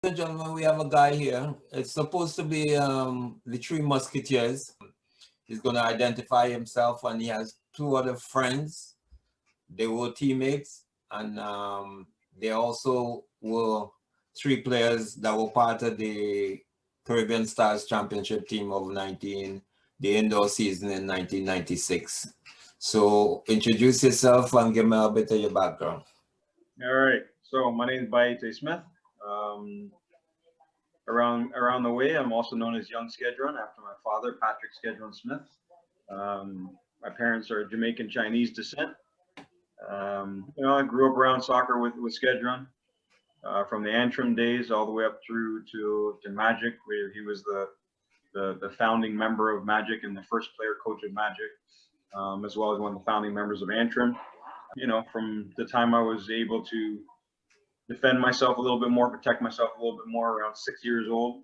Ladies and gentlemen, we have a guy here. It's supposed to be the three Musketeers. He's going to identify himself, and he has two other friends. They were teammates, and they also were three players that were part of the Caribbean Stars Championship team of the indoor season in 1996. So introduce yourself and give me a bit of your background. All right. So my name is Bayete Smith. Around the way, I'm also known as Young Skedron after my father, Patrick Skedron Smith. My parents are Jamaican Chinese descent. I grew up around soccer with Skedron from the Antrim days all the way up through to Magic, where he was the founding member of Magic and the first player coach of Magic, as well as one of the founding members of Antrim. From the time I was able to defend myself a little bit more, protect myself a little bit more, around 6 years old,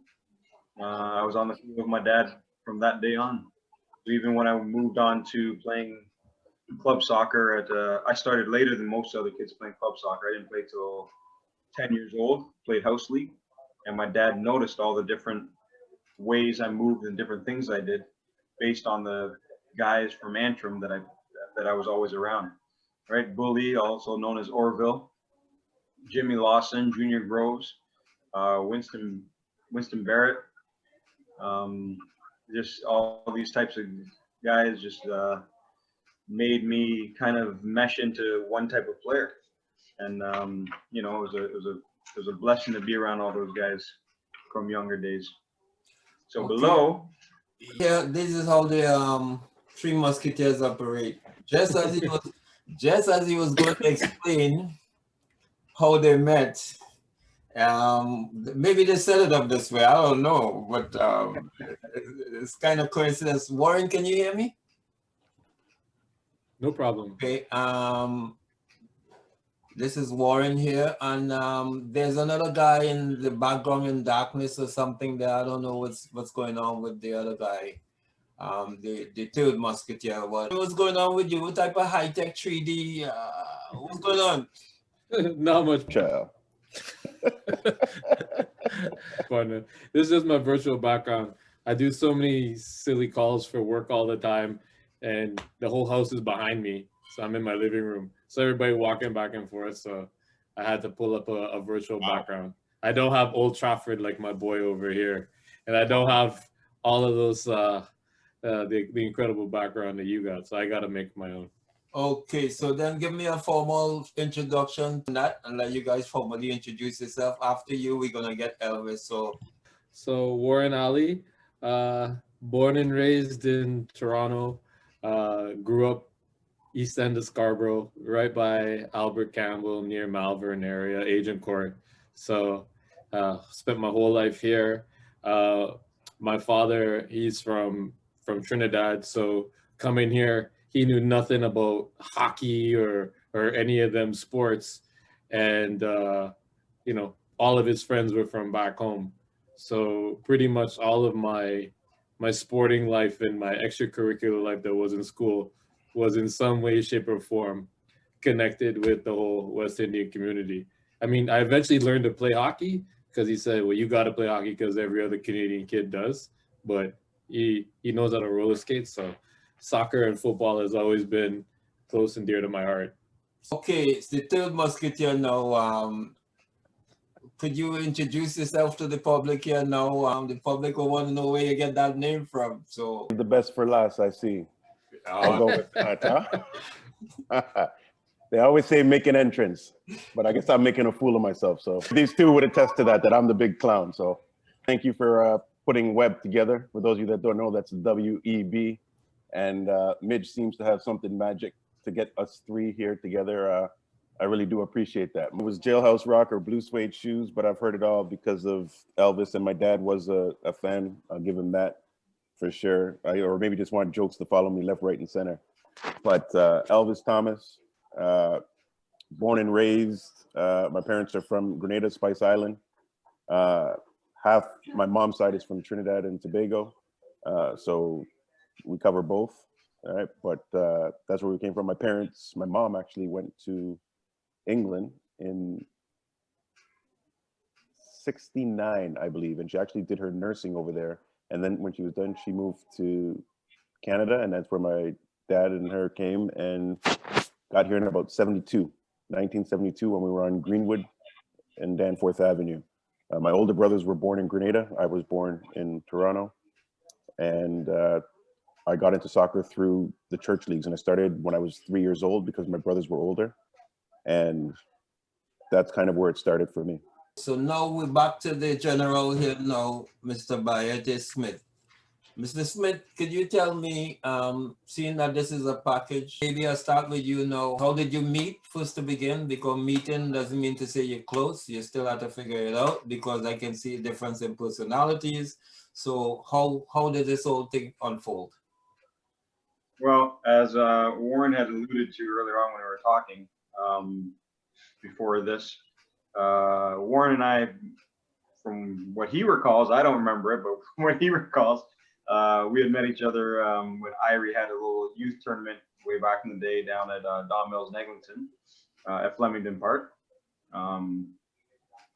I was on the field with my dad from that day on. So even when I moved on to playing club soccer I started later than most other kids playing club soccer. I didn't play till 10 years old, played house league, and my dad noticed all the different ways I moved and different things I did based on the guys from Antrim that I was always around. Right, Bully, also known as Orville, Jimmy Lawson, Junior Groves, Winston Barrett, just all these types of guys just made me kind of mesh into one type of player, and it was a blessing to be around all those guys from younger days. So Okay. below, Yeah, this is how the three Musketeers operate. Just as he was going to explain how they met. Maybe they set it up this way. I don't know, but it's kind of coincidence. Warren, can you hear me? No problem. Okay. This is Warren here, and there's another guy in the background in darkness or something there. I don't know what's going on with the other guy. The third Musketeer. What's going on with you? What type of high-tech 3D? What's going on? Not much. Child. Fun. This is just my virtual background. I do so many silly calls for work all the time, and the whole house is behind me. So I'm in my living room. So everybody walking back and forth. So I had to pull up a virtual background. I don't have Old Trafford like my boy over here, and I don't have all of those the incredible background that you got. So I got to make my own. Okay, so then give me a formal introduction to that and let you guys formally introduce yourself. After you, we're gonna get Elvis. So Warren Ali, born and raised in Toronto, grew up East End of Scarborough, right by Albert Campbell, near Malvern area, Agent Court. So spent my whole life here. My father, he's from Trinidad, so coming here, he knew nothing about hockey or any of them sports, and all of his friends were from back home. So pretty much all of my sporting life and my extracurricular life that was in school was in some way, shape, or form connected with the whole West Indian community. I mean, I eventually learned to play hockey because he said, well, you got to play hockey because every other Canadian kid does. But he knows how to roller skate. So soccer and football has always been close and dear to my heart. Okay, it's the third Musketeer now. Could you introduce yourself to the public here now? The public will want to know where you get that name from. So The best for last, I see. I'll go with that, huh? They always say make an entrance, but I guess I'm making a fool of myself. So these two would attest to that I'm the big clown. So thank you for putting Web together. For those of you that don't know, that's WEB. And Midge seems to have something magic to get us three here together. I really do appreciate that. It was Jailhouse Rock or Blue Suede Shoes, but I've heard it all because of Elvis, and my dad was a fan. I'll give him that for sure. Or maybe just want jokes to follow me left, right, and center. But Elvis Thomas, born and raised, my parents are from Grenada, Spice Island. Half my mom's side is from Trinidad and Tobago. So we cover both. All right, but that's where we came from. My mom actually went to England in '69, I believe, and she actually did her nursing over there. And then when she was done, she moved to Canada, and that's where my dad and her came and got here in about 1972, when we were on Greenwood and Danforth Avenue. My older brothers were born in Grenada. I was born in Toronto, and I got into soccer through the church leagues, and I started when I was 3 years old because my brothers were older, and that's kind of where it started for me. So now we're back to the general here now, Mr. Bayete Smith. Mr. Smith, could you tell me, seeing that this is a package, maybe I'll start with you now. How did you meet first to begin? Because meeting doesn't mean to say you're close. You still have to figure it out, because I can see a difference in personalities. So how did this whole thing unfold? Well, as Warren had alluded to earlier on when we were talking before this, Warren and I, from what he recalls, I don't remember it, but from what he recalls, we had met each other when Irie had a little youth tournament way back in the day down at Don Mills in Eglinton at Flemington Park. And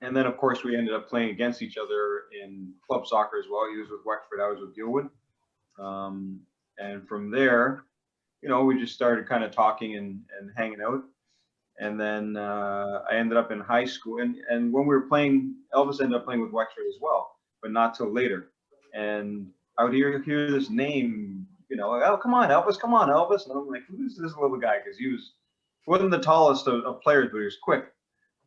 then, of course, we ended up playing against each other in club soccer as well. He was with Wexford, I was with Gilwood. And from there, you know, we just started kind of talking and hanging out. And then I ended up in high school. And when we were playing, Elvis ended up playing with Wexford as well, but not till later. And I would hear this name, you know, oh, come on, Elvis, come on, Elvis. And I'm like, who's this little guy? Because he wasn't the tallest of players, but he was quick.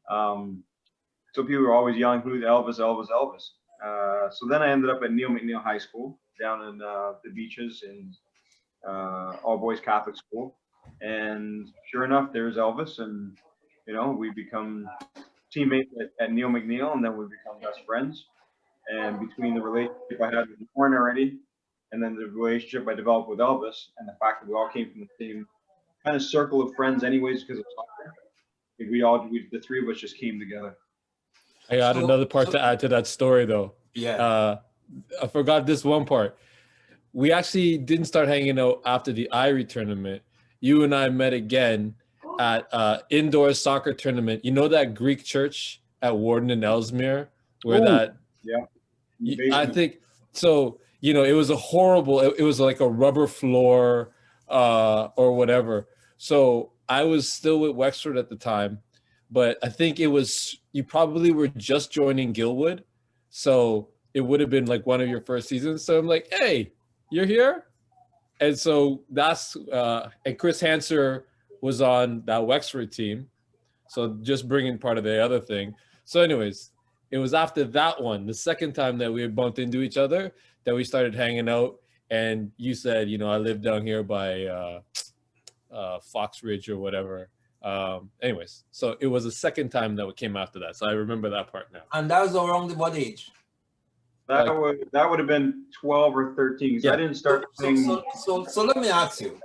So people were always yelling, who's Elvis, Elvis, Elvis. So then I ended up at Neil McNeil High School down in the Beaches in all boys Catholic school. And sure enough, there's Elvis, and you know, we become teammates at Neil McNeil, and then we become best friends. And between the relationship I had with Warren already, and then the relationship I developed with Elvis, and the fact that we all came from the same kind of circle of friends, anyways, because of soccer, the three of us just came together. I got another part to add to that story, though. Yeah. I forgot this one part. We actually didn't start hanging out after the Irie tournament. You and I met again at indoor soccer tournament. You know that Greek church at Warden and Ellesmere, where that. Yeah. I think so. You know, it was a horrible. It was like a rubber floor or whatever. So I was still with Wexford at the time, but I think it was, you probably were just joining Gilwood, so it would have been like one of your first seasons. So I'm like, hey, you're here. And so that's, and Chris Hanser was on that Wexford team. So just bringing part of the other thing. So anyways, it was after that one, the second time that we had bumped into each other, that we started hanging out. And you said, you know, I live down here by Fox Ridge or whatever. Anyways, so it was the second time that we came after that. So I remember that part now. And that was around what age? That would have been 12 or 13. Yeah. I didn't start playing. So let me ask you.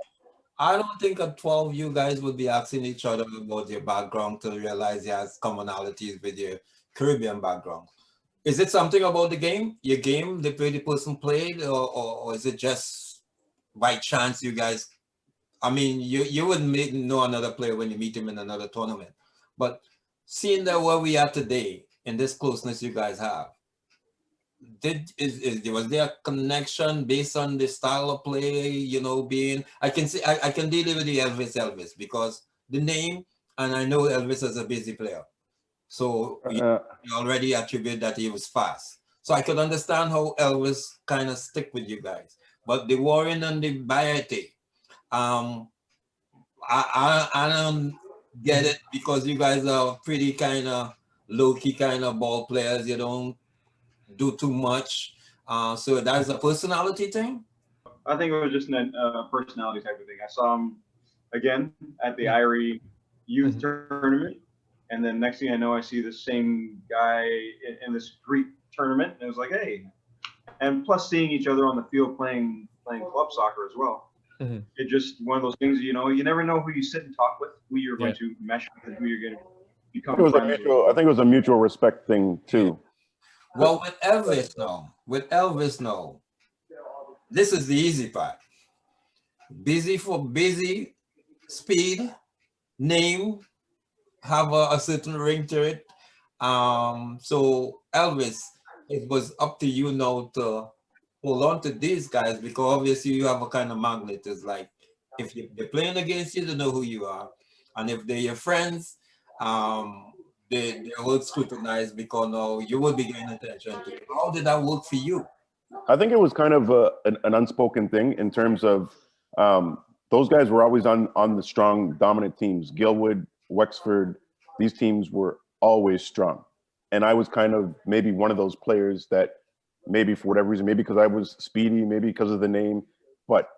I don't think at 12 you guys would be asking each other about your background to realize you have commonalities with your Caribbean background. Is it something about the game, your game, the way the person played, or is it just by chance you guys? I mean, you wouldn't know another player when you meet him in another tournament, but seeing that where we are today and this closeness you guys have, was there a connection based on the style of play? You know, being I can deal with the Elvis because the name, and I know Elvis is a busy player, so we already attribute that he was fast. So I could understand how Elvis kind of stick with you guys, but the Warren and the Bayete, I don't get it because you guys are pretty kind of low-key kind of ball players. You don't do too much. So that's a personality thing? I think it was just a personality type of thing. I saw him again at the Irie youth tournament. And then next thing I know, I see the same guy in this Greek tournament. And it was like, hey. And plus seeing each other on the field playing club soccer as well. Mm-hmm. It just one of those things, you know, you never know who you sit and talk with, who you're going to mesh with, and who you're going to become friends with. I think it was a mutual respect thing too. Well, with Elvis now, this is the easy part. Busy, speed, name, have a certain ring to it. So Elvis, it was up to you now to hold on to these guys because obviously you have a kind of magnet. It's like if they're playing against you, they know who you are, and if they're your friends, they will scrutinize because now you will be getting attention to. How did that work for you? I think it was kind of an unspoken thing in terms of those guys were always on the strong, dominant teams. Gilwood, Wexford, these teams were always strong. And I was kind of maybe one of those players that maybe for whatever reason, maybe because I was speedy, maybe because of the name, but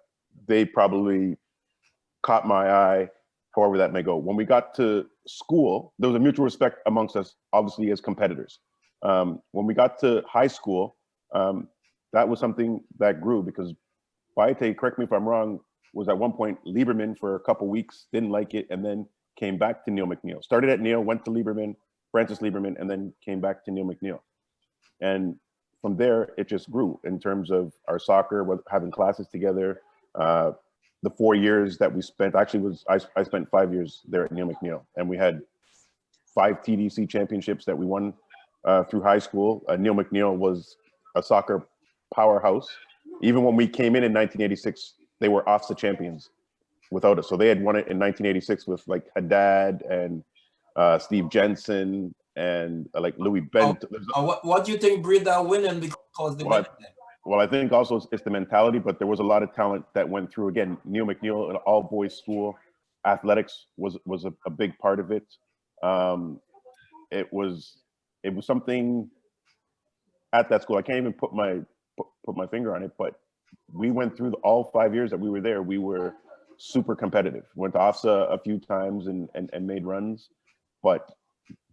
they probably caught my eye, however that may go. When we got to school, there was a mutual respect amongst us, obviously, as competitors. When we got to high school, that was something that grew because Bayete, correct me if I'm wrong, was at one point Lieberman for a couple weeks, didn't like it, and then came back to Neil McNeil. Started at Neil, went to Lieberman, Francis Lieberman, and then came back to Neil McNeil. And from there, it just grew in terms of our soccer, having classes together. The 4 years that we spent, actually I spent 5 years there at Neil McNeil, and we had 5 TDC championships that we won through high school. Neil McNeil was a soccer powerhouse. Even when we came in 1986, they were OFSA champions without us. So they had won it in 1986 with like Haddad and Steve Jensen and like Louis Bent. What do you think breed that winning because they went there? Well, I think also it's the mentality, but there was a lot of talent that went through. Again, Neil McNeil, an all-boys school. Athletics was a big part of it. It was something at that school. I can't even put my finger on it, but we went through all 5 years that we were there. We were super competitive. Went to OFSA a few times and made runs, but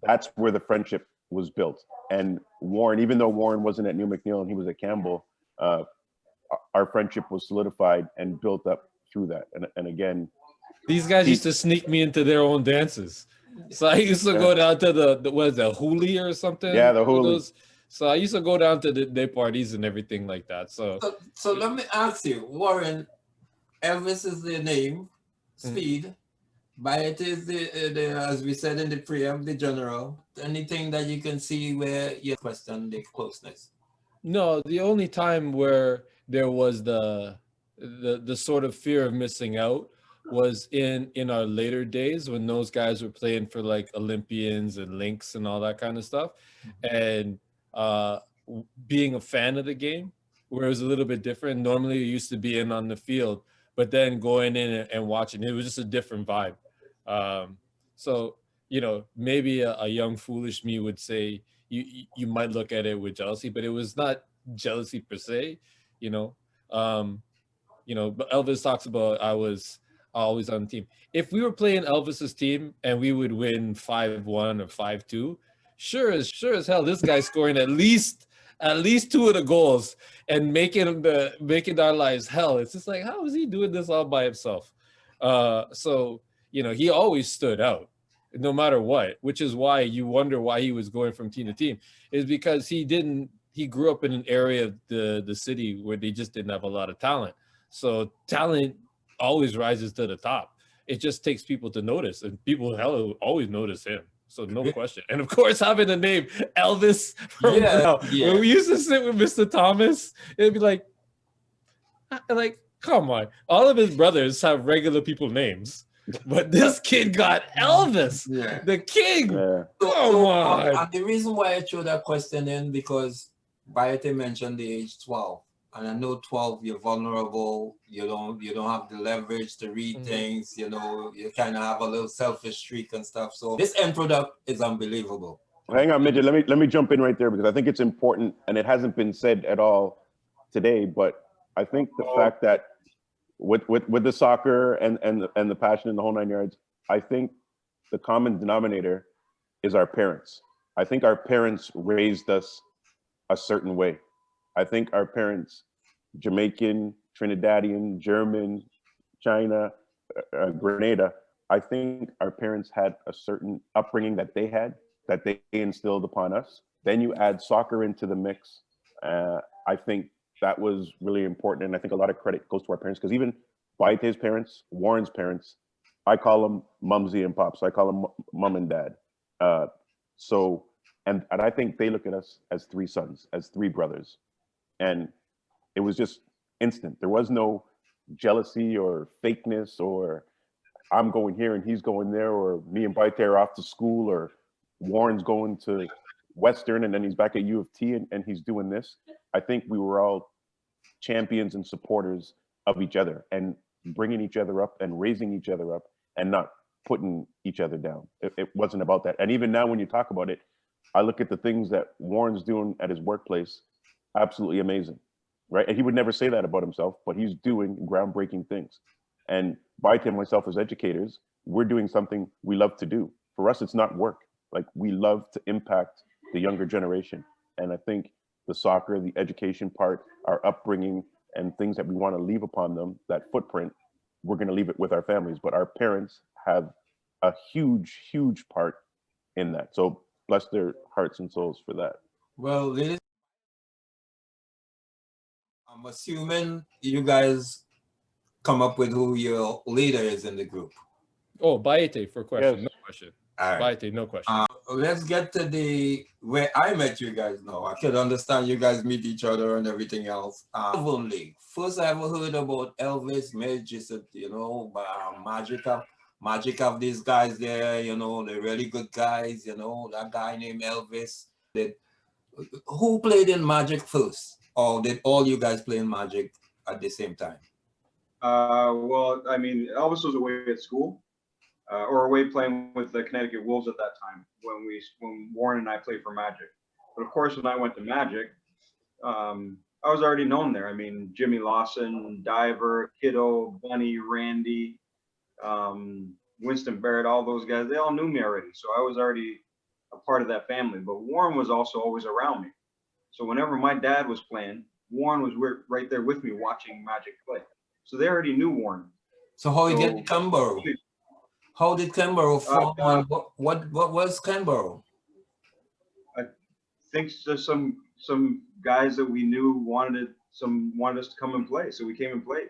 that's where the friendship was built. And Warren, even though Warren wasn't at New McNeil and he was at Campbell, our friendship was solidified and built up through that. And again, these guys used to sneak me into their own dances. So I used to go down to the what is that, Hooli or something? Yeah, the Hooli. So I used to go down to their parties and everything like that. So let me ask you, Warren, Elvis is the name, Speed. Bayete is the as we said in the preamble, the general. Anything that you can see where you question the closeness? No, the only time where there was the sort of fear of missing out was in our later days when those guys were playing for like Olympians and Lynx and all that kind of stuff. And being a fan of the game, where it was a little bit different. Normally you used to be in on the field, but then going in and watching, it was just a different vibe. So, you know, maybe a young foolish me would say you might look at it with jealousy, but it was not jealousy per se, you know. But Elvis talks about I was always on the team. If we were playing Elvis's team and we would win 5-1 or 5-2, sure as hell, this guy's scoring at least 2 of the goals and making our lives hell. It's just like, how is he doing this all by himself? So, you know, he always stood out no matter what, which is why you wonder why he was going from team to team, is because he grew up in an area of the city where they just didn't have a lot of talent. So talent always rises to the top. It just takes people to notice, and people always notice him. So no question. And of course, having the name Elvis from when we used to sit with Mr. Thomas, it'd be like, come on. All of his brothers have regular people names, but this kid got Elvis, the king. Come on. And the reason why I threw that question in, because Bayete mentioned the age 12. And I know 12, you're vulnerable. You don't have the leverage to read things. You know, you kind of have a little selfish streak and stuff. So this end product is unbelievable. Hang on, Midget. Let me jump in right there because I think it's important, and it hasn't been said at all today. But I think the fact that with the soccer and the passion and the whole 9 yards, I think the common denominator is our parents. I think our parents raised us a certain way. I think our parents, Jamaican, Trinidadian, German, China, Grenada, I think our parents had a certain upbringing that they instilled upon us. Then you add soccer into the mix. I think that was really important. And I think a lot of credit goes to our parents, because even Bayete's parents, Warren's parents, I call them Mumsy and Pops. I call them Mom and Dad. So And I think they look at us as three sons, as three brothers. And it was just instant. There was no jealousy or fakeness or I'm going here and he's going there, or me and Bayete are off to school, or Warren's going to Western and then he's back at U of T and he's doing this. I think we were all champions and supporters of each other and bringing each other up and raising each other up and not putting each other down. It wasn't about that. And even now when you talk about it, I look at the things that Warren's doing at his workplace, absolutely amazing, right? And he would never say that about himself, but he's doing groundbreaking things. And Bayete and myself as educators, we're doing something we love to do. For us, it's not work. Like, we love to impact the younger generation. And I think the soccer, the education part, our upbringing, and things that we want to leave upon them, that footprint, we're going to leave it with our families. But our parents have a huge, huge part in that. So bless their hearts and souls for that. Well, ladies, I'm assuming you guys come up with who your leader is in the group. Oh, Bayete for question. Yes. No question. All right. Bayete, no question. Let's get to the where I met you guys now. I can understand you guys meet each other and everything else. Malvern League. First I ever heard about Elvis, you know, magic of these guys there, you know, they're really good guys, you know, that guy named Elvis. Who played in Magic first? Or did all you guys play in Magic at the same time? Well, I mean, Elvis was away at school, or away playing with the Connecticut Wolves at that time when Warren and I played for Magic. But of course, when I went to Magic, I was already known there. I mean, Jimmy Lawson, Diver, Kiddo, Bunny, Randy, Winston Barrett, all those guys, they all knew me already. So I was already a part of that family. But Warren was also always around me. So whenever my dad was playing, Warren was right there with me watching Magic play. So they already knew Warren. So how you get Kemboro? How did Kemboro form? What was Kemboro? I think there's some guys that we knew wanted us to come and play, so we came and played.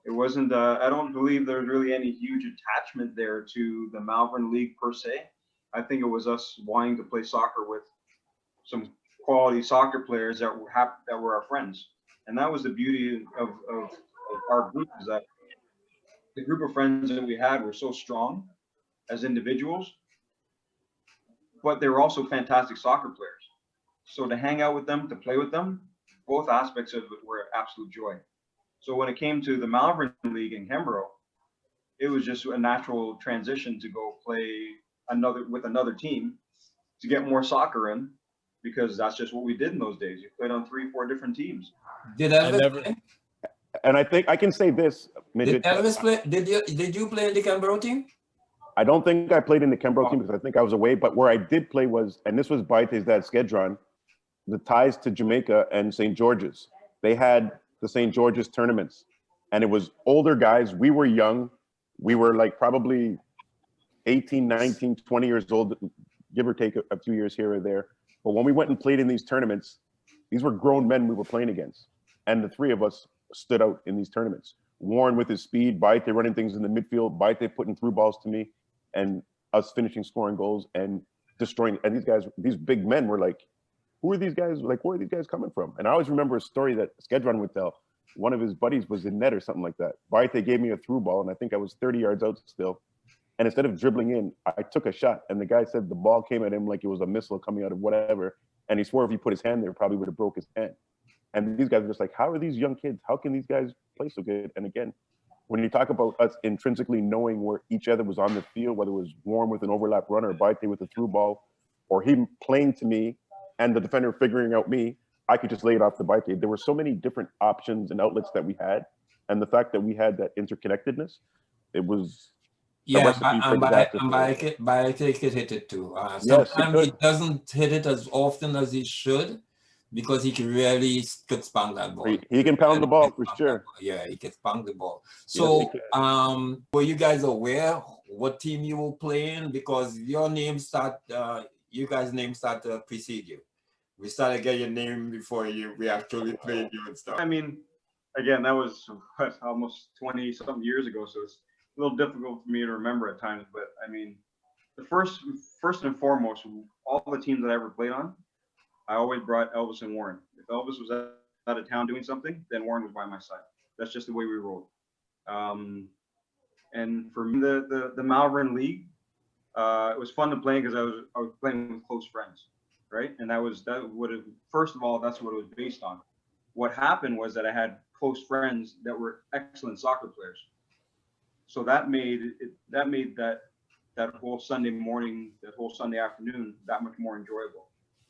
It wasn't. I don't believe there was really any huge attachment there to the Malvern League per se. I think it was us wanting to play soccer with some quality soccer players that were our friends, and that was the beauty of our group, is that the group of friends that we had were so strong as individuals, but they were also fantastic soccer players. So to hang out with them, to play with them, both aspects of it were absolute joy. So when it came to the Malvern League in Kemboro, it was just a natural transition to go play with another team to get more soccer in, because that's just what we did in those days. You played on 3-4 different teams. Did Elvis play? And I think I can say this, Midget. Did Elvis play? Did you play in the Kemboro team? I don't think I played in the Kemboro team because I think I was away. But where I did play was, and this was Bayete's dad, Skedron, the ties to Jamaica and St. George's. They had the St. George's tournaments, and it was older guys. We were young. We were like probably 18, 19, 20 years old, give or take a few years here or there. But when we went and played in these tournaments, these were grown men we were playing against. And the three of us stood out in these tournaments. Warren with his speed, Bayete running things in the midfield, Bayete putting through balls to me, and us finishing scoring goals and destroying. And these guys, these big men were like, who are these guys? Like, where are these guys coming from? And I always remember a story that Skedron would tell. One of his buddies was in net or something like that. Bayete gave me a through ball, and I think I was 30 yards out still. And instead of dribbling in, I took a shot. And the guy said the ball came at him like it was a missile coming out of whatever. And he swore if he put his hand there, probably would have broke his hand. And these guys were just like, how are these young kids? How can these guys play so good? And again, when you talk about us intrinsically knowing where each other was on the field, whether it was Warren with an overlap run or Bayete with a through ball, or him playing to me and the defender figuring out me, I could just lay it off to Bayete. There were so many different options and outlets that we had. And the fact that we had that interconnectedness, it was yeah, and Bayete could hit it too. Sometimes he doesn't hit it as often as he should, because he can really could spank that ball. He can pound the ball for sure. Yeah, he can spank the ball. So, yes, were you guys aware what team you were playing? Because your name you guys' names start to precede you. We started getting your name before we actually played you and stuff. I mean, again, that was almost 20-something years ago, so it's a little difficult for me to remember at times. But I mean, first and foremost, all the teams that I ever played on, I always brought Elvis and Warren. If Elvis was out of town doing something, then Warren was by my side. That's just the way we rolled. And for me, the Malvern League, it was fun to play because I was playing with close friends, right? And first of all, that's what it was based on. What happened was that I had close friends that were excellent soccer players. So that made that whole Sunday morning, that whole Sunday afternoon, that much more enjoyable.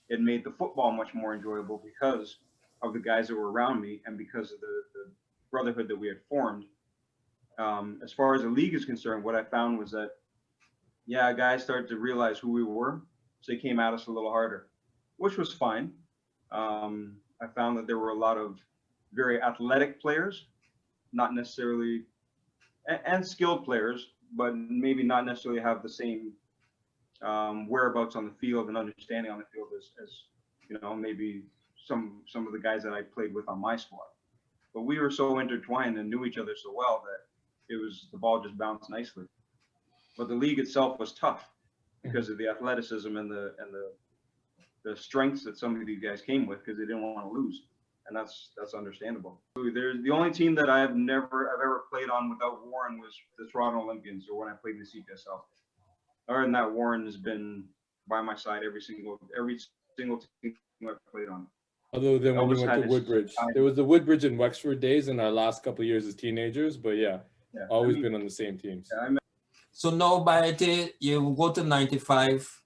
It made the football much more enjoyable because of the guys that were around me and because of the brotherhood that we had formed. As far as the league is concerned, what I found was that, yeah, guys started to realize who we were, so they came at us a little harder, which was fine. I found that there were a lot of very athletic players, not necessarily, and skilled players, but maybe not necessarily have the same whereabouts on the field and understanding on the field as maybe some of the guys that I played with on my squad. But we were so intertwined and knew each other so well that the ball just bounced nicely. But the league itself was tough because of the athleticism and the strengths that some of these guys came with because they didn't want to lose, and that's understandable. There's the only team that I've ever played on without Warren was the Toronto Olympians, or when I played in the CISL. Other than that, Warren has been by my side every single team I've played on. Other than when you went to Woodbridge. There was the Woodbridge and Wexford days in our last couple of years as teenagers, but always been on the same teams. So now, Bayete, you go to 95.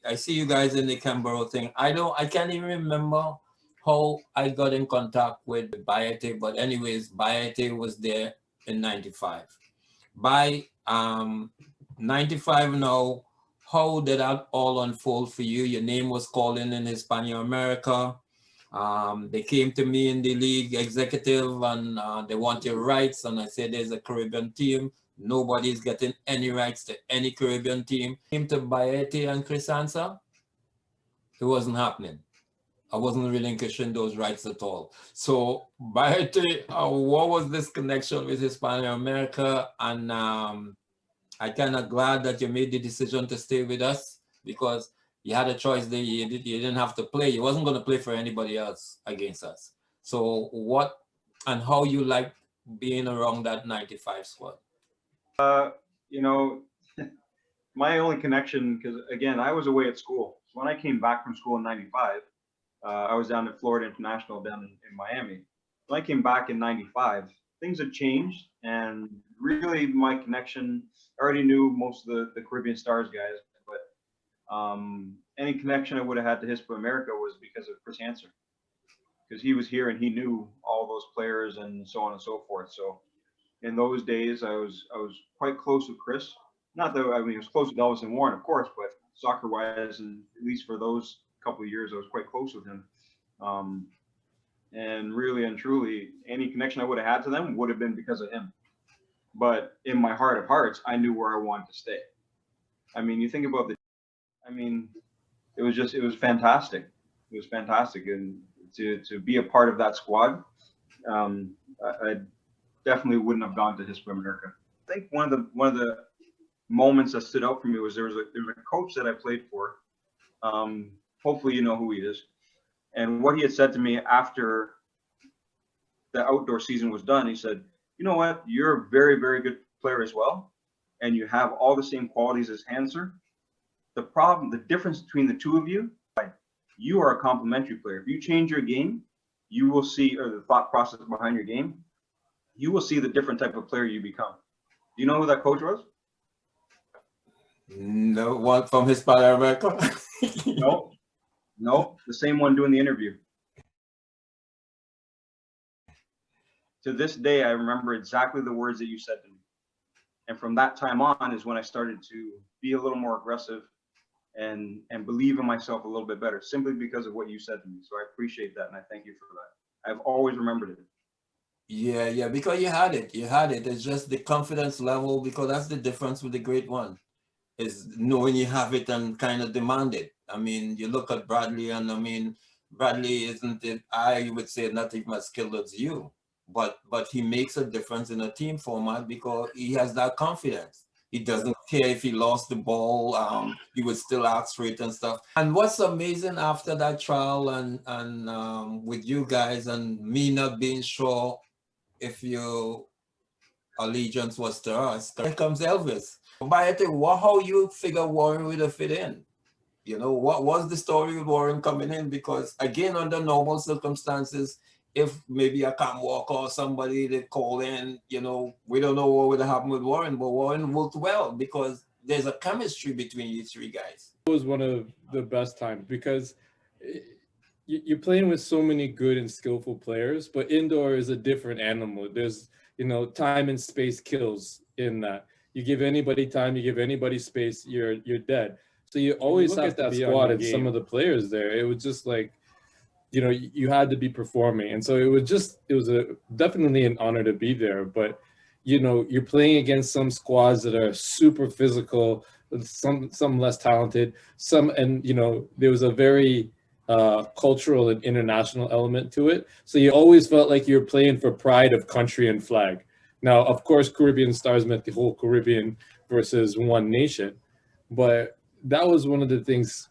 I see you guys in the Kemboro thing. I can't even remember how I got in contact with Bayete, but anyways, Bayete was there in 95. By 95 now, how did that all unfold for you? Your name was called in Hispano-America. They came to me in the league executive and they want your rights. And I said, there's a Caribbean team. Nobody's getting any rights to any Caribbean team. Came to Bayete and Chris Ansa. It wasn't happening. I wasn't relinquishing those rights at all. So Bayete, what was this connection with Hispano-America? And I'm kind of glad that you made the decision to stay with us because you had a choice there. You didn't have to play. You wasn't going to play for anybody else against us. So what and how you liked being around that 95 squad? My only connection, because again, I was away at school. So when I came back from school in 95, I was down at Florida International down in Miami. When I came back in 95, things had changed. And really my connection, I already knew most of the Caribbean Stars guys, but any connection I would have had to Hispo America was because of Chris Hanser, because he was here and he knew all those players and so on and so forth. So in those days, I was quite close with Chris. Not that I was close with Elvis and Warren, of course, but soccer-wise, and at least for those couple of years, I was quite close with him. And really and truly, any connection I would have had to them would have been because of him. But in my heart of hearts, I knew where I wanted to stay. I mean, you think about it was fantastic. It was fantastic, and to be a part of that squad, I definitely wouldn't have gone to Hispo America. I think one of the moments that stood out for me was there was a coach that I played for. Hopefully you know who he is. And what he had said to me after the outdoor season was done, he said, you know what, you're a very, very good player as well, and you have all the same qualities as Hanser. The difference between the two of you, you are a complementary player. If you change your game, you will see, or the thought process behind your game, you will see the different type of player you become. Do you know who that coach was? No, one from Hispano-America? No, the same one doing the interview. To this day, I remember exactly the words that you said to me. And from that time on is when I started to be a little more aggressive and believe in myself a little bit better, simply because of what you said to me. So I appreciate that, and I thank you for that. I've always remembered it. Yeah, because you had it. It's just the confidence level, because that's the difference with the great one, is knowing you have it and kind of demand it. I mean, you look at Bradley, and I mean, Bradley isn't it, I would say, not even as skilled as you, but he makes a difference in a team format because he has that confidence. He doesn't care if he lost the ball. He would still ask for it and stuff. And what's amazing after that trial and with you guys and me not being sure if your allegiance was to us, here comes Elvis. Bayete, how you figure Warren would have fit in? You know, what was the story with Warren coming in? Because again, under normal circumstances, if maybe a Cam Walker or somebody they call in, you know, we don't know what would have happened with Warren, but Warren worked well because there's a chemistry between you three guys. It was one of the best times because you're playing with so many good and skillful players, but indoor is a different animal. There's, you know, time and space kills in that. You give anybody time, you give anybody space, you're dead. So you always have to be squad and some of the players there. It was just like, you know, you had to be performing. And so it was definitely an honor to be there. But, you know, you're playing against some squads that are super physical, some less talented, and, you know, there was a very cultural and international element to it. So you always felt like you're playing for pride of country and flag. Now, of course, Caribbean Stars meant the whole Caribbean versus one nation. But that was one of the things.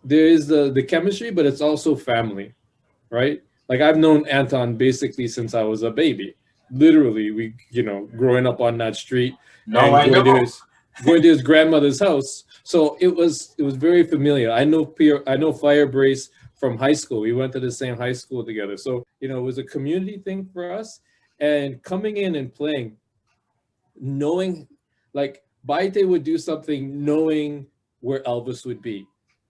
There is the chemistry, but it's also family, right? Like I've known Anton basically since I was a baby. Literally, we, you know, growing up on that street and going to his grandmother's house. So it was very familiar. I know Fire Brace from high school. We went to the same high school together. So, you know, it was a community thing for us. And coming in and playing, knowing, like Bayete would do something knowing where Elvis would be.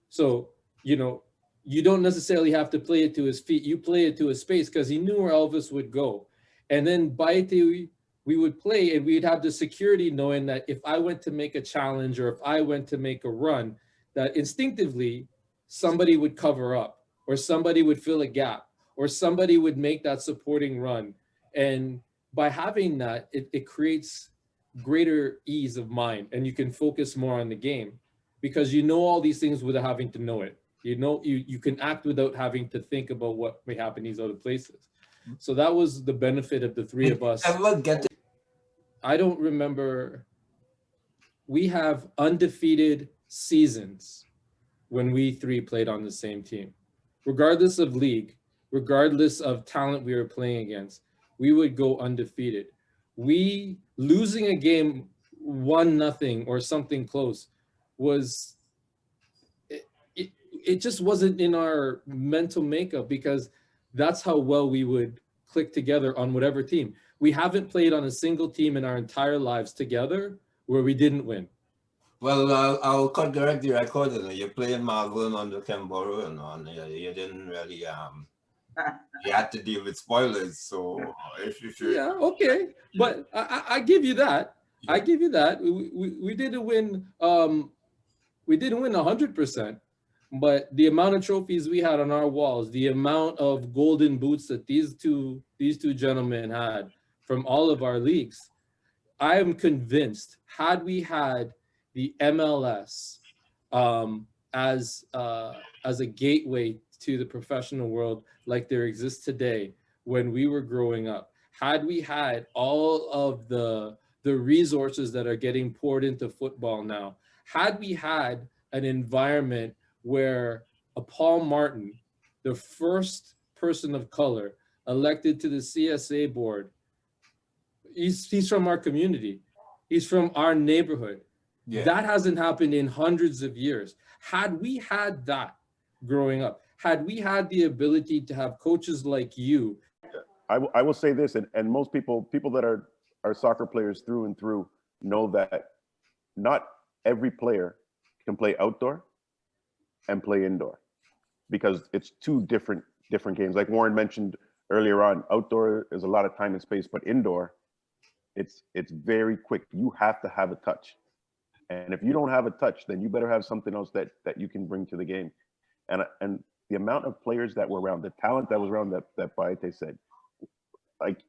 So, you know, you don't necessarily have to play it to his feet. You play it to his space because he knew where Elvis would go. And then Bayete, we would play and we'd have the security knowing that if I went to make a challenge or if I went to make a run, that instinctively somebody would cover up or somebody would fill a gap or somebody would make that supporting run. And by having that, it creates greater ease of mind and you can focus more on the game because you know all these things without having to know it. You know, you can act without having to think about what may happen in these other places. So that was the benefit of the three of us. I don't remember. We have undefeated seasons when we three played on the same team. Regardless of league, regardless of talent we were playing against, we would go undefeated. We losing a game 1-0 or something close was it just wasn't in our mental makeup because that's how well we would click together on whatever team. We haven't played on a single team in our entire lives together where we didn't win. Well, I'll correct the record. You're playing Malvern under Kemboro and you didn't really you had to deal with spoilers. So if you yeah, okay, but I give you that. Yeah. I give you that. We didn't win. We didn't win 100%, but the amount of trophies we had on our walls, the amount of golden boots that these two gentlemen had from all of our leagues, I am convinced had we had the MLS as a gateway to the professional world like there exists today when we were growing up, had we had all of the resources that are getting poured into football now, had we had an environment where a Paul Martin, the first person of color elected to the CSA board, he's from our community. He's from our neighborhood. Yeah. That hasn't happened in hundreds of years. Had we had that growing up, had we had the ability to have coaches like you. I will say this, and most people that are soccer players through and through know that not every player can play outdoor and play indoor because it's two different games. Like Warren mentioned earlier on, outdoor is a lot of time and space, but indoor, it's very quick. You have to have a touch. And if you don't have a touch, then you better have something else that you can bring to the game. And the amount of players that were around, the talent that was around that Bayete said, like,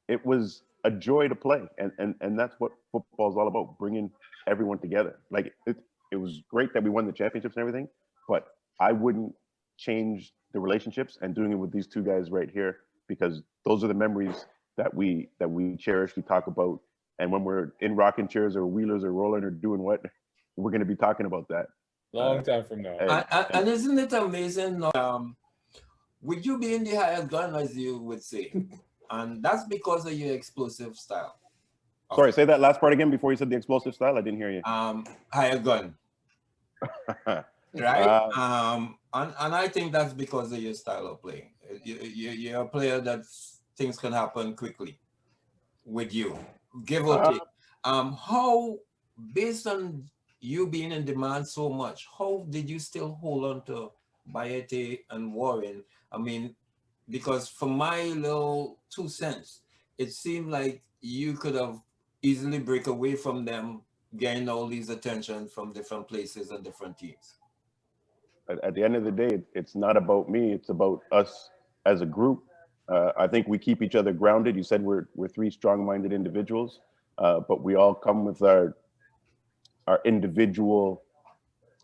it was a joy to play. And that's what football is all about, bringing everyone together. Like, it was great that we won the championships and everything, but I wouldn't change the relationships and doing it with these two guys right here, because those are the memories that we cherish, we talk about, And when we're in rocking chairs or wheelers or rolling or doing what, we're going to be talking about that. Long time from now. And isn't it amazing? Would you be in the higher gun, as you would say? And that's because of your explosive style. Sorry, say that last part again before you said the explosive style. I didn't hear you. Higher gun. Right? And I think that's because of your style of playing. You're a player that things can happen quickly with you, give or take. How, based on you being in demand so much, how did you still hold on to Bayete and Warren? I mean, because for my little 2 cents, it seemed like you could have easily break away from them, getting all these attention from different places and different teams. At the end of the day, it's not about me. It's about us as a group. I think we keep each other grounded. You said we're three strong-minded individuals, but we all come with our individual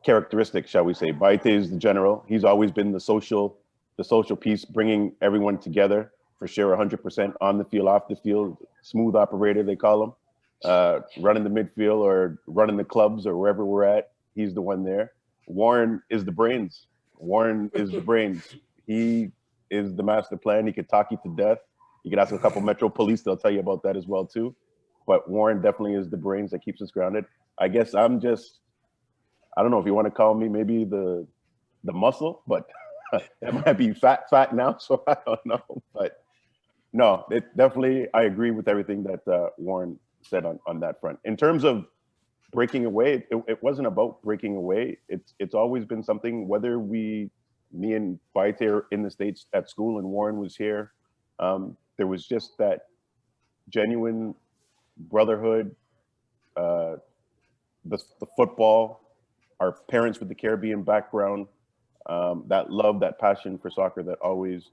characteristics, shall we say. Bayete is the general. He's always been the social piece, bringing everyone together for sure, 100% on the field, off the field, smooth operator, they call him. Running the midfield or running the clubs or wherever we're at, he's the one there. Warren is the brains. Warren is the brains. He is the master plan. He could talk you to death. You could ask a couple Metro Police, they'll tell you about that as well too. But Warren definitely is the brains that keeps us grounded. I guess I'm just, I don't know if you want to call me maybe the muscle, but it might be fat now, so I don't know. But no, it definitely, I agree with everything that Warren said on that front. In terms of breaking away, it wasn't about breaking away. It's always been something, whether me and Bayete are in the States at school and Warren was here, there was just that genuine brotherhood, the football, our parents with the Caribbean background, that love, that passion for soccer that always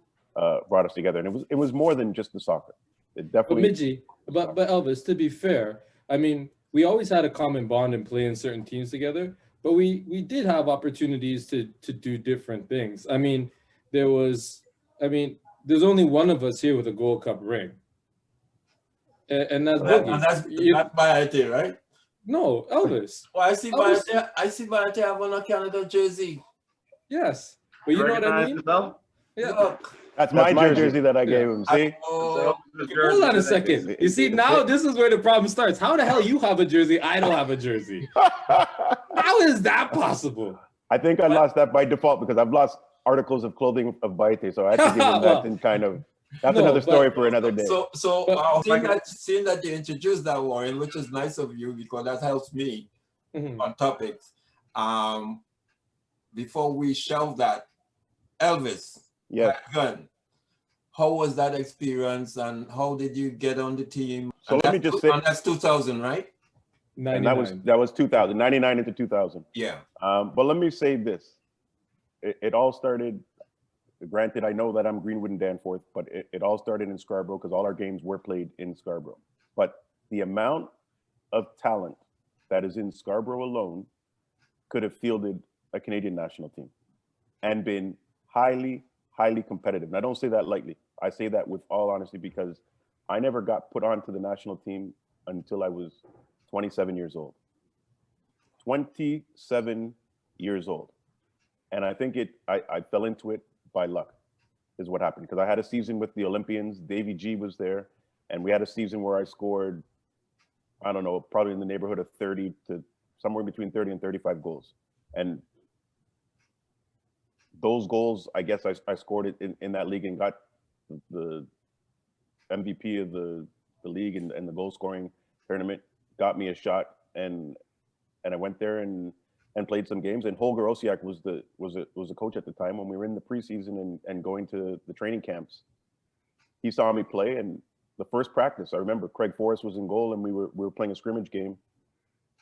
brought us together. And it was more than just the soccer. It definitely. But Elvis, to be fair, I mean, we always had a common bond and play in certain teams together, but we did have opportunities to do different things. I mean, there's only one of us here with a Gold Cup ring. And that's Boogie. And that's Bayete, right? No, Elvis. Well, I see Bayete have on a Canada jersey. Yes. But you know what I mean? Yeah. Look. That's my jersey that I gave him. See? Oh, hold on a second. You see, now this is where the problem starts. How the hell you have a jersey? I don't have a jersey. How is that possible? I think I lost that by default because I've lost articles of clothing of Bayete, so I had to give him that and kind of. That's another story for another day. Seeing that you introduced that, Warren, which is nice of you because that helps me on topics. Before we shelve that, Elvis. Yeah. How was that experience and how did you get on the team? So let me just say, and that's 2000, right? 99. And that was 2000, 99 into 2000. Yeah. But let me say this. It all started, granted, I know that I'm Greenwood and Danforth, but it all started in Scarborough because all our games were played in Scarborough. But the amount of talent that is in Scarborough alone could have fielded a Canadian national team and been highly competitive. And I don't say that lightly. I say that with all honesty because I never got put onto the national team until I was 27 years old. 27 years old. And I think I fell into it by luck is what happened. Because I had a season with the Olympians, Davy G was there, and we had a season where I scored, I don't know, probably in the neighborhood of 30 to somewhere between 30 and 35 goals. And those goals, I guess I scored it in that league and got the MVP of the league and the goal scoring tournament, got me a shot, and I went there and played some games. And Holger Osiak was the coach at the time when we were in the preseason and going to the training camps. He saw me play, and the first practice, I remember Craig Forrest was in goal and we were playing a scrimmage game,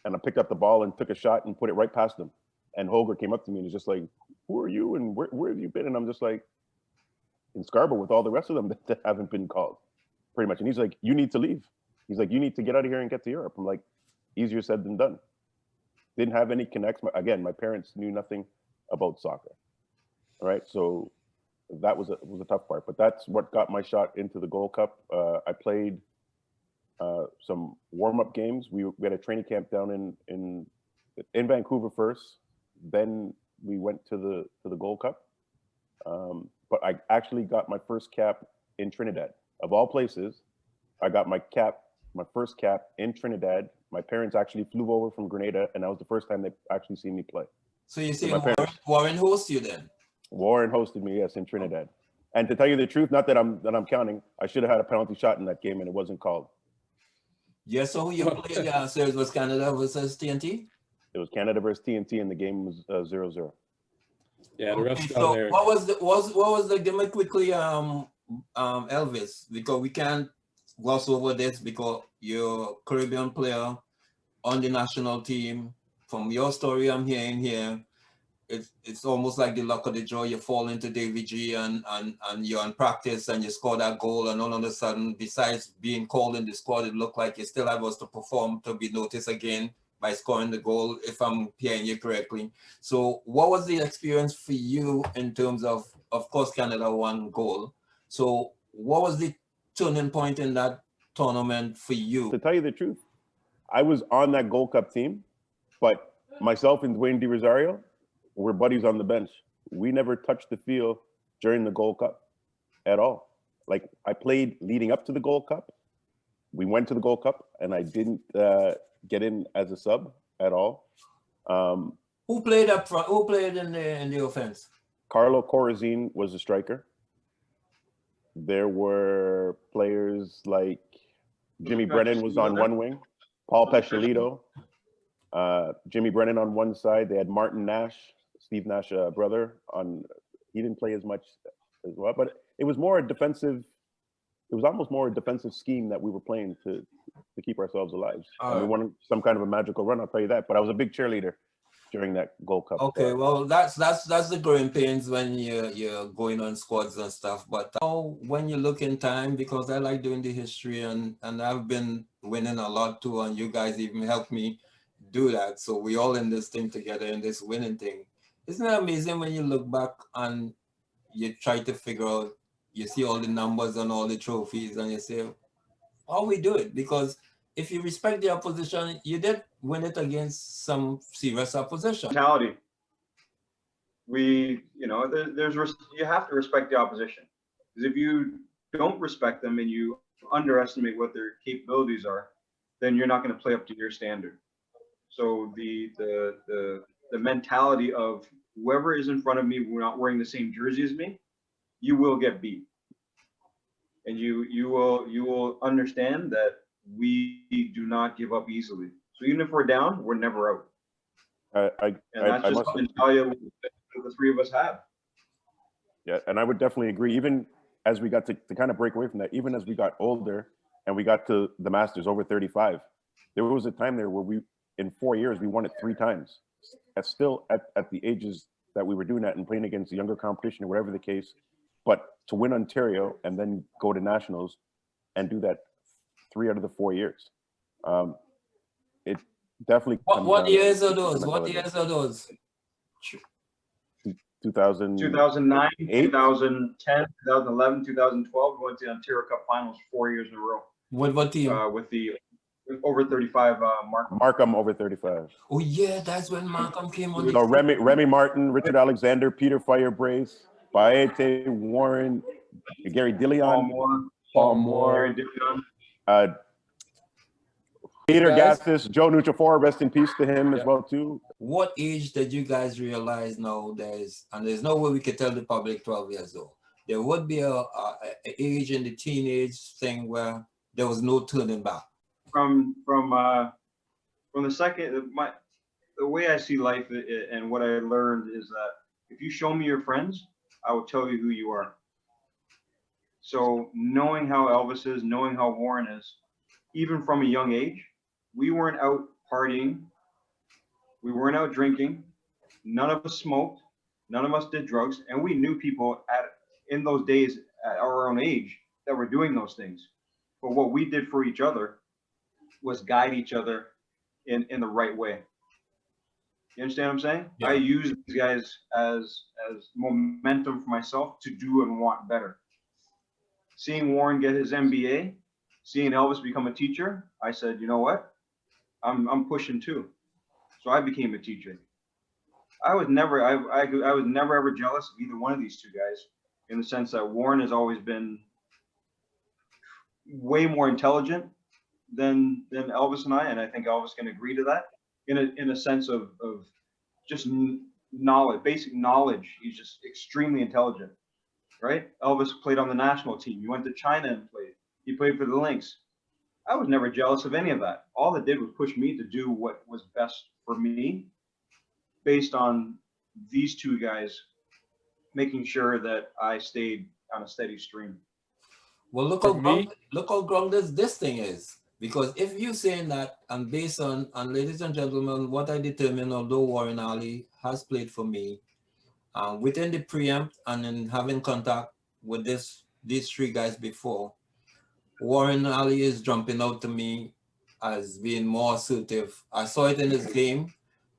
and I picked up the ball and took a shot and put it right past him. And Holger came up to me and was just like, "Who are you and where have you been?" And I'm just like, "In Scarborough with all the rest of them that haven't been called," pretty much. And he's like, "You need to leave." He's like, "You need to get out of here and get to Europe." I'm like, easier said than done. Didn't have any connects. Again, my parents knew nothing about soccer. All right, so that was a tough part. But that's what got my shot into the Gold Cup. I played some warm-up games. We had a training camp down in Vancouver first. Then we went to the Gold Cup. But I actually got my first cap in Trinidad. Of all places, I got my first cap in Trinidad. My parents actually flew over from Grenada, and that was the first time they actually seen me play. So you say my Warren hosts you then? Warren hosted me, yes, in Trinidad. And to tell you the truth, not that I'm counting, I should have had a penalty shot in that game, and it wasn't called. Yes, so who you played? Yeah, so it was Canada versus TNT? It was Canada versus TNT, and the game was 0-0. Yeah, the refs Okay, down so there. what was the give me quickly Elvis, because we can't gloss over this because you're a Caribbean player on the national team. From your story I'm hearing here, it's almost like the luck of the draw. You fall into David G and you're in practice and you score that goal, and all of a sudden, besides being called in the squad, it looked like you still have us to perform to be noticed again by scoring the goal, if I'm hearing you correctly. So what was the experience for you in terms of course, Canada won goal. So what was the turning point in that tournament for you? To tell you the truth, I was on that Gold Cup team, but myself and Dwayne De Rosario were buddies on the bench. We never touched the field during the Gold Cup at all. Like, I played leading up to the Gold Cup. We went to the Gold Cup, and I didn't get in as a sub at all. Who played up front? Who played in the offense? Carlo Corazine was a striker. There were players like Jimmy Brennan was on one wing, Paul Pesciolito, Jimmy Brennan on one side. They had Martin Nash, Steve Nash, brother, on. He didn't play as much as well, but it was more a defensive. It was almost more a defensive scheme that we were playing to keep ourselves alive. We wanted some kind of a magical run, I'll tell you that. But I was a big cheerleader during that Gold Cup. Okay, well, that's the growing pains when you're going on squads and stuff. But now, when you look in time, because I like doing the history and I've been winning a lot too, and you guys even helped me do that. So we all in this thing together, in this winning thing. Isn't it amazing when you look back and you try to figure out, you see all the numbers and all the trophies, and you say, how we do it? Because if you respect the opposition, you did win it against some serious opposition. Mentality. You have to respect the opposition, because if you don't respect them and you underestimate what their capabilities are, then you're not going to play up to your standard. So the mentality of whoever is in front of me, we're not wearing the same jersey as me, you will get beat, and you will understand that we do not give up easily. So even if we're down, we're never out. And that's just the mentality the three of us have. Yeah, and I would definitely agree. Even as we got to kind of break away from that, even as we got older and we got to the Masters over 35, there was a time there where in 4 years, we won it 3 times. That's still at the ages that we were doing that and playing against the younger competition or whatever the case. But to win Ontario and then go to nationals and do that 3 out of the 4 years, it definitely. What years are those? What years are those? 2009, 2010, 2011, 2012. We went to the Ontario Cup Finals 4 years in a row. With what team? With over 35 Markham over 35. Oh yeah, that's when Markham came on. So Remy Martin, Richard Alexander, Peter Firebrace, Bayete, Warren, Gary Dillon, Paul Moore, Peter Gassis, Joe Nutrifor, rest in peace to him as well too. What age did you guys realize now there's no way we could tell the public 12 years old? There would be a age in the teenage thing where there was no turning back. From the second, the way I see life and what I learned is that if you show me your friends, I will tell you who you are. So knowing how Elvis is, knowing how Warren is, even from a young age, we weren't out partying. We weren't out drinking. None of us smoked. None of us did drugs. And we knew people in those days at our own age that were doing those things. But what we did for each other was guide each other in the right way. You understand what I'm saying? Yeah. I use these guys as momentum for myself to do and want better. Seeing Warren get his MBA seeing Elvis become a teacher, I said, you know what? I'm pushing too. So I became a teacher. I was never ever jealous of either one of these two guys, in the sense that Warren has always been way more intelligent than Elvis and I think Elvis can agree to that, in a sense of just knowledge, basic knowledge. He's just extremely intelligent, right? Elvis played on the national team. He went to China and played. He played for the Lynx. I was never jealous of any of that. All it did was push me to do what was best for me, based on these two guys making sure that I stayed on a steady stream. Well, For me, look how grounded this thing is. Because if you're saying that, and based on, ladies and gentlemen, what I determined, although Warren Ali has played for me, within the preempt and in having contact with these three guys before, Warren Ali is jumping out to me as being more assertive. I saw it in his game,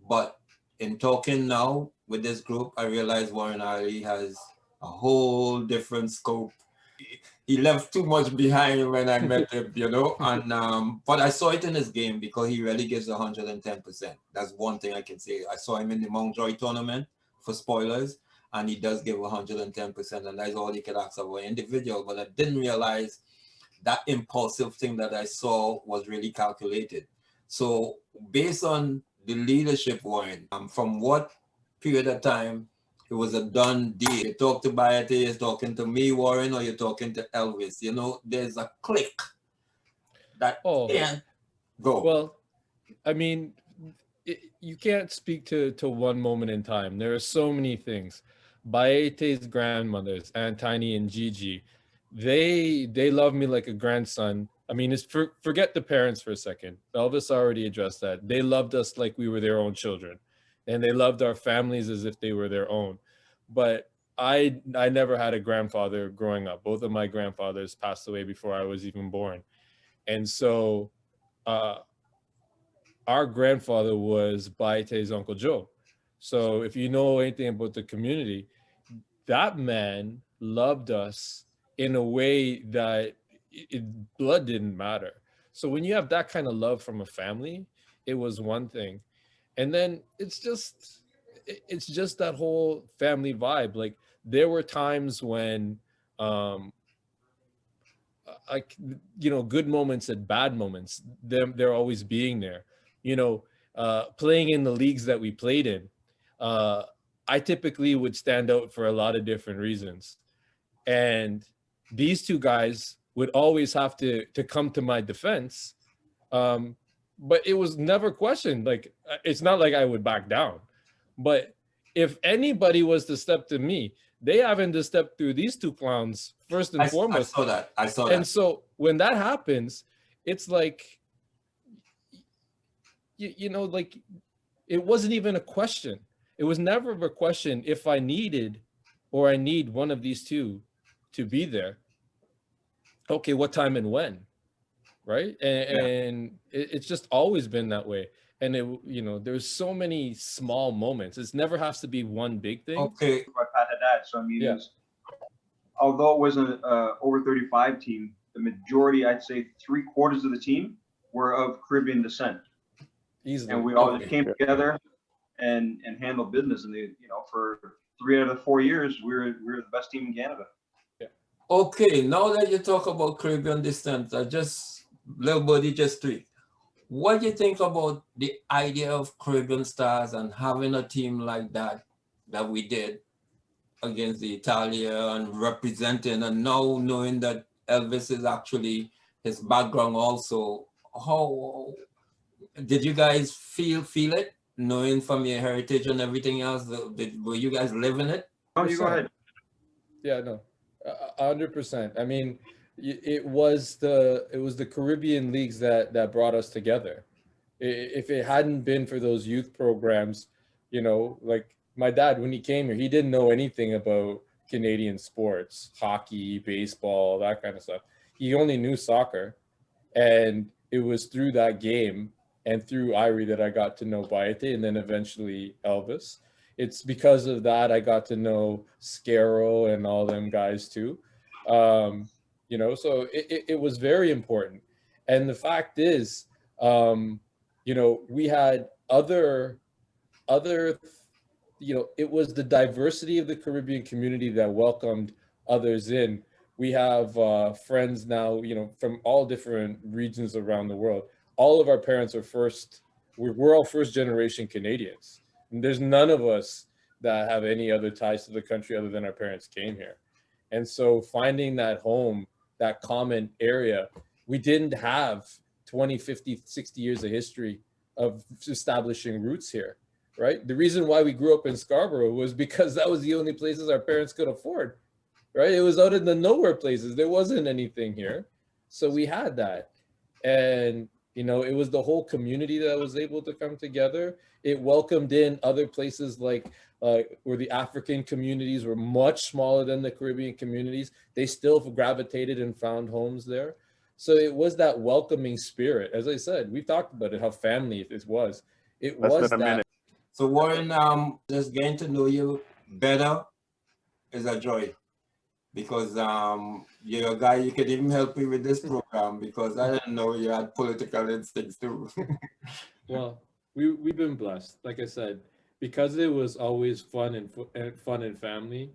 but in talking now with this group, I realize Warren Ali has a whole different scope. He left too much behind when I met him, you know. And but I saw it in his game because he really gives 110%. That's one thing I can say. I saw him in the Mountjoy tournament for spoilers, and he does give 110%, and that's all he could ask of an individual. But I didn't realize that impulsive thing that I saw was really calculated. So based on the leadership, Warren, from what period of time it was a done deal? You talk to Bayete, you're talking to me, Warren, or you're talking to Elvis. You know, there's a click that can't go. Well, I mean, you can't speak to one moment in time. There are so many things. Bayete's grandmothers, Antini and Gigi, they love me like a grandson. I mean, forget the parents for a second. Elvis already addressed that. They loved us like we were their own children, and they loved our families as if they were their own. But I never had a grandfather growing up. Both of my grandfathers passed away before I was even born. And so our grandfather was Bayete's Uncle Joe. So if you know anything about the community, that man loved us in a way that blood didn't matter. So when you have that kind of love from a family, it was one thing. And then it's just that whole family vibe. Like there were times when like, you know, good moments and bad moments, they're always being there. You know, playing in the leagues that we played in, I typically would stand out for a lot of different reasons. And these two guys would always have to come to my defense. But it was never questioned. Like, it's not like I would back down. But if anybody was to step to me, they having to step through these two clowns first and foremost. I saw that. And so when that happens, it's like, you know, like it wasn't even a question. It was never a question if I needed or I need one of these two to be there. Okay, what time and when, right? And it's just always been that way. And it, you know, there's so many small moments. It never has to be one big thing. Okay. My Pat had that, so I mean, it was, although it was an over 35 team, the majority, I'd say 3/4 of the team were of Caribbean descent. Easily. And we all just came together and handled business. And they, you know, for 3 out of the 4 years, we were the best team in Canada. Okay, now that you talk about Caribbean descent, little birdie just tweet. What do you think about the idea of Caribbean Stars and having a team like that we did against the Italia and representing, and now knowing that Elvis is actually his background also? How did you guys feel it, knowing from your heritage and everything else? Were you guys living it? Oh, you go ahead. Yeah, no, 100%. I mean, it was the Caribbean leagues that brought us together. If it hadn't been for those youth programs, you know, like my dad, when he came here, he didn't know anything about Canadian sports, hockey, baseball, that kind of stuff. He only knew soccer. And it was through that game and through Irie that I got to know Bayete, and then eventually Elvis. It's because of that I got to know Scaro and all them guys too. You you know, so it was very important. And the fact is, you know, we had other, you know, it was the diversity of the Caribbean community that welcomed others in. We have friends now, you know, from all different regions around the world. All of our parents are we're all first generation Canadians. And there's none of us that have any other ties to the country other than our parents came here. And so finding that home, that common area, we didn't have 20, 50, 60 years of history of establishing roots here, right? The reason why we grew up in Scarborough was because that was the only places our parents could afford, right? It was out in the nowhere places. There wasn't anything here. So we had that. And, you know, it was the whole community that was able to come together. It welcomed in other places like where the African communities were much smaller than the Caribbean communities. They still gravitated and found homes there. So it was that welcoming spirit. As I said, we've talked about it, how family it was. It was that. So Warren, just getting to know you better is a joy, because you're a guy, you could even help me with this program, because I didn't know you had political instincts too. Well, we've been blessed. Like I said, because it was always fun and family.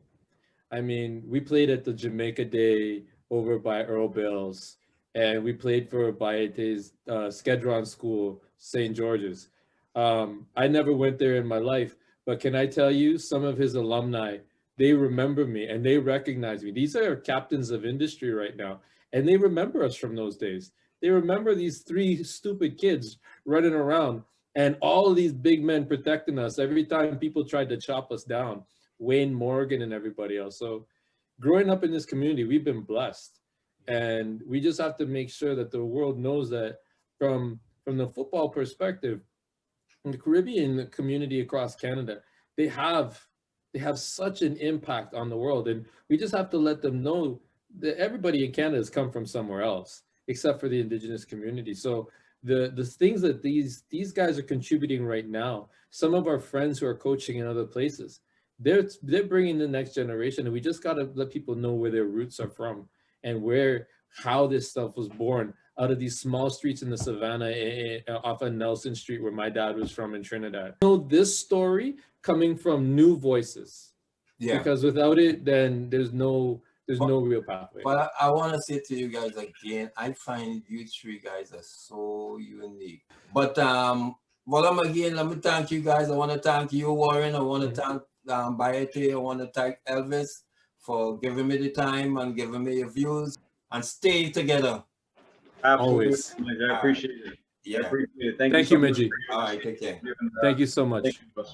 I mean, we played at the Jamaica Day over by Earl Bill's, and we played for Bayete's Skedron School, St. George's. I never went there in my life, but can I tell you, some of his alumni, they remember me and they recognize me. These are captains of industry right now, and they remember us from those days. They remember these three stupid kids running around and all of these big men protecting us every time people tried to chop us down, Wayne Morgan and everybody else. So growing up in this community, we've been blessed, and we just have to make sure that the world knows that from the football perspective, in the Caribbean community across Canada, they have such an impact on the world, and we just have to let them know that everybody in Canada has come from somewhere else, except for the Indigenous community. So the things that these guys are contributing right now, some of our friends who are coaching in other places, they're bringing the next generation, and we just got to let people know where their roots are from and how this stuff was born out of these small streets in the savannah off of Nelson Street, where my dad was from in Trinidad. You know, this story coming from new voices, because without it, then there's no real pathway. But I want to say to you guys again, I find you three guys are so unique. But well, again, let me thank you guys. I want to thank you, Warren. I want to thank Bayete. I want to thank Elvis for giving me the time and giving me your views, and stay together. Absolutely. Always. I appreciate it. Yeah. I appreciate it. Thank you, Midgie. All right, take care. Thank you so much. Thank you.